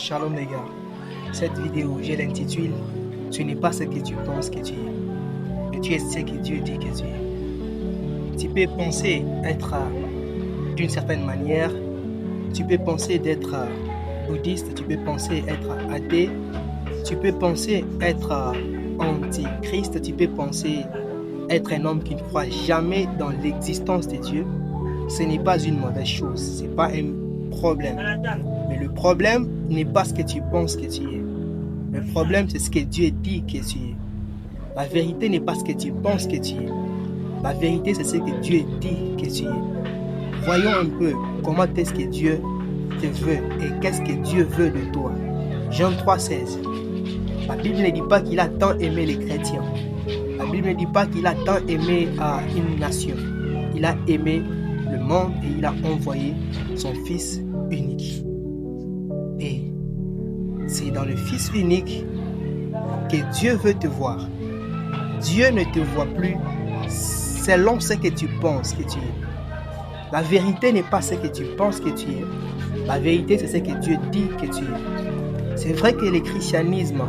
Shalom les gars, cette vidéo je l'intitule Tu n'es pas ce que tu penses que tu es, mais tu es ce que Dieu dit que tu es. Tu peux penser être d'une certaine manière, tu peux penser d'être bouddhiste, tu peux penser être athée, tu peux penser être anti-Christ, tu peux penser être un homme qui ne croit jamais dans l'existence de Dieu. Ce n'est pas une mauvaise chose, ce n'est pas un problème. Mais le problème n'est pas ce que tu penses que tu es. Le problème, c'est ce que Dieu dit que tu es. La vérité n'est pas ce que tu penses que tu es. La vérité, c'est ce que Dieu dit que tu es. Voyons un peu comment est-ce que Dieu te veut et qu'est-ce que Dieu veut de toi. Jean 3,16. La Bible ne dit pas qu'il a tant aimé les chrétiens. La Bible ne dit pas qu'il a tant aimé une nation. Il a aimé le monde et il a envoyé son Fils unique. Et c'est dans le Fils unique que Dieu veut te voir. Dieu ne te voit plus selon ce que tu penses que tu es. La vérité n'est pas ce que tu penses que tu es. La vérité, c'est ce que Dieu dit que tu es. C'est vrai que le christianisme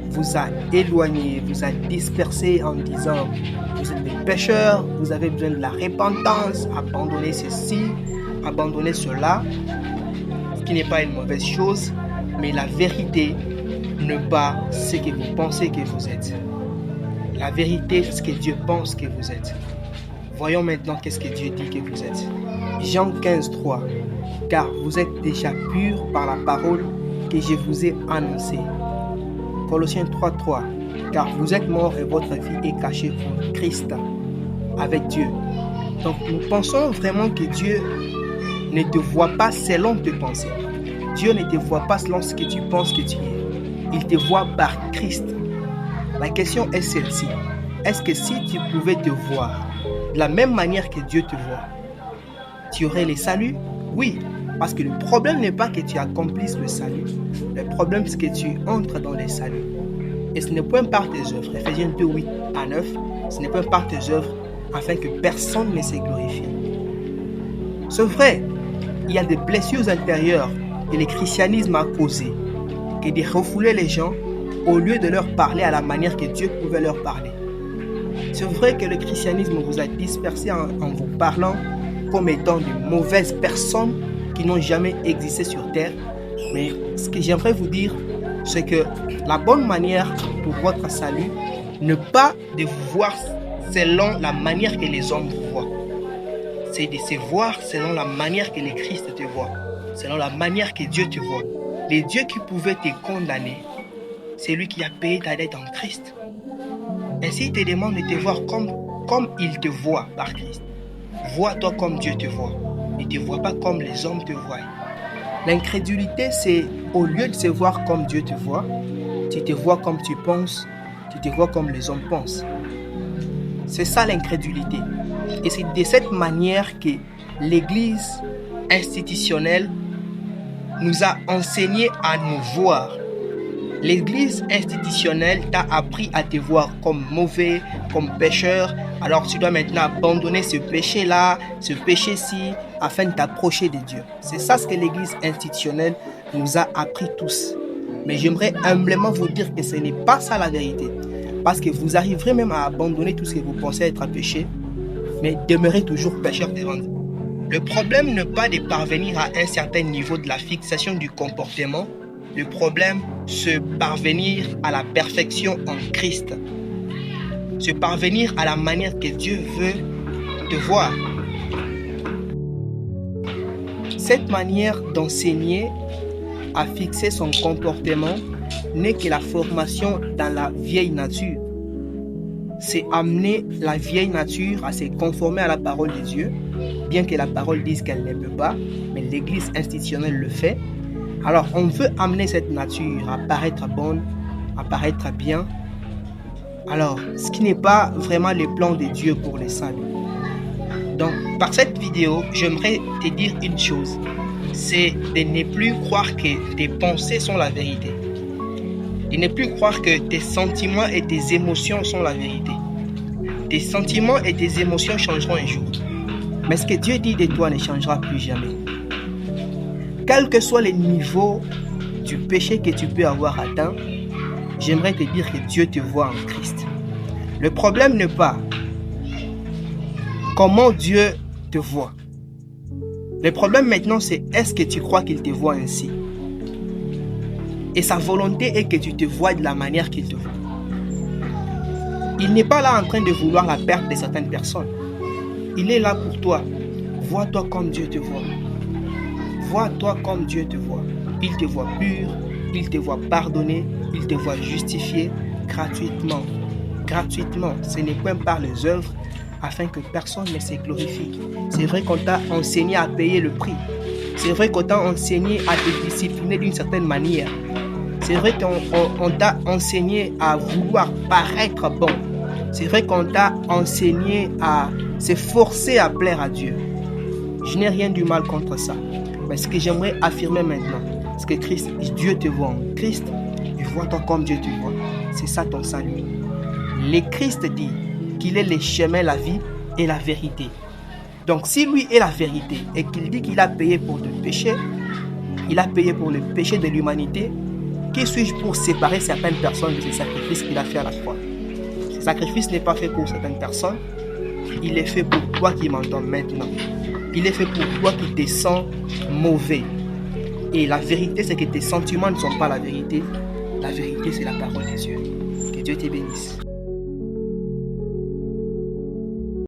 vous a éloigné, vous a dispersé en disant vous êtes des pécheurs, vous avez besoin de la repentance, abandonnez ceci, abandonnez cela, ce qui n'est pas une mauvaise chose, mais la vérité n'est pas ce que vous pensez que vous êtes. La vérité, c'est ce que Dieu pense que vous êtes. Voyons maintenant qu'est-ce que Dieu dit que vous êtes. Jean 15,3. Car vous êtes déjà purs par la parole que je vous ai annoncée. Colossiens 3,3. Car vous êtes morts et votre vie est cachée en Christ avec Dieu. Donc nous pensons vraiment que Dieu ne te voit pas selon tes pensées. Dieu ne te voit pas selon ce que tu penses que tu es. Il te voit par Christ. La question est celle-ci. Est-ce que si tu pouvais te voir de la même manière que Dieu te voit, tu aurais le salut? Oui, parce que le problème n'est pas que tu accomplisses le salut. Le problème, c'est que tu entres dans le salut. Et ce n'est point par tes œuvres. Ephésiens 2, 8 à 9. Ce n'est point par tes œuvres afin que personne ne se glorifie. C'est vrai, il y a des blessures intérieures que le christianisme a causées, que de refouler les gens au lieu de leur parler à la manière que Dieu pouvait leur parler. C'est vrai que le christianisme vous a dispersé en vous parlant comme étant de mauvaises personnes qui n'ont jamais existé sur terre. Mais ce que j'aimerais vous dire, c'est que la bonne manière pour votre salut n'est pas de vous voir selon la manière que les hommes vous voient. C'est de se voir selon la manière que le Christ te voit, selon la manière que Dieu te voit. Le Dieu qui pouvait te condamner, c'est lui qui a payé ta dette en Christ. Et s'il te demande de te voir comme il te voit par Christ, vois-toi comme Dieu te voit. Ne te vois pas comme les hommes te voient. L'incrédulité, c'est au lieu de se voir comme Dieu te voit, tu te vois comme tu penses, tu te vois comme les hommes pensent. C'est ça l'incrédulité. Et c'est de cette manière que l'Église institutionnelle nous a enseigné à nous voir. L'Église institutionnelle t'a appris à te voir comme mauvais, comme pécheur. Alors tu dois maintenant abandonner ce péché-là, ce péché-ci, afin de t'approcher de Dieu. C'est ça ce que l'Église institutionnelle nous a appris tous. Mais j'aimerais humblement vous dire que ce n'est pas ça la vérité. Parce que vous arriverez même à abandonner tout ce que vous pensez être un péché, mais demeurez toujours pécheur devant Dieu. Le problème n'est pas de parvenir à un certain niveau de la fixation du comportement. Le problème, c'est parvenir à la perfection en Christ. C'est parvenir à la manière que Dieu veut te voir. Cette manière d'enseigner à fixer son comportement n'est que la formation dans la vieille nature. C'est amener la vieille nature à se conformer à la parole de Dieu, bien que la parole dise qu'elle ne peut pas, mais l'Église institutionnelle le fait. Alors, on veut amener cette nature à paraître bonne, à paraître bien. Alors, ce qui n'est pas vraiment le plan de Dieu pour les saluts. Donc, par cette vidéo, j'aimerais te dire une chose. C'est de ne plus croire que tes pensées sont la vérité. De ne plus croire que tes sentiments et tes émotions sont la vérité. Tes sentiments et tes émotions changeront un jour. Mais ce que Dieu dit de toi ne changera plus jamais. Quel que soit le niveau du péché que tu peux avoir atteint, j'aimerais te dire que Dieu te voit en Christ. Le problème n'est pas comment Dieu te voit. Le problème maintenant, c'est est-ce que tu crois qu'il te voit ainsi? Et sa volonté est que tu te vois de la manière qu'il te voit. Il n'est pas là en train de vouloir la perte de certaines personnes. Il est là pour toi. Vois-toi comme Dieu te voit. Vois-toi comme Dieu te voit. Il te voit pur, il te voit pardonné, il te voit justifié gratuitement. Gratuitement, ce n'est point par les œuvres, afin que personne ne se glorifie. C'est vrai qu'on t'a enseigné à payer le prix. C'est vrai qu'on t'a enseigné à te discipliner d'une certaine manière. C'est vrai qu'on t'a enseigné à vouloir paraître bon. C'est vrai qu'on t'a enseigné à se forcer à plaire à Dieu. Je n'ai rien du mal contre ça. Mais ce que j'aimerais affirmer maintenant, c'est que Dieu te voit en Christ et vois-toi comme Dieu te voit. C'est ça ton salut. Le Christ dit qu'il est le chemin, la vie et la vérité. Donc si lui est la vérité et qu'il dit qu'il a payé pour le péché, il a payé pour le péché de l'humanité, qui suis-je pour séparer certaines personnes de ce sacrifice qu'il a fait à la croix? Ce sacrifice n'est pas fait pour certaines personnes, il est fait pour toi qui m'entends maintenant. Il est fait pour toi qui te sens mauvais. Et la vérité, c'est que tes sentiments ne sont pas la vérité. La vérité, c'est la parole de Dieu. Que Dieu te bénisse.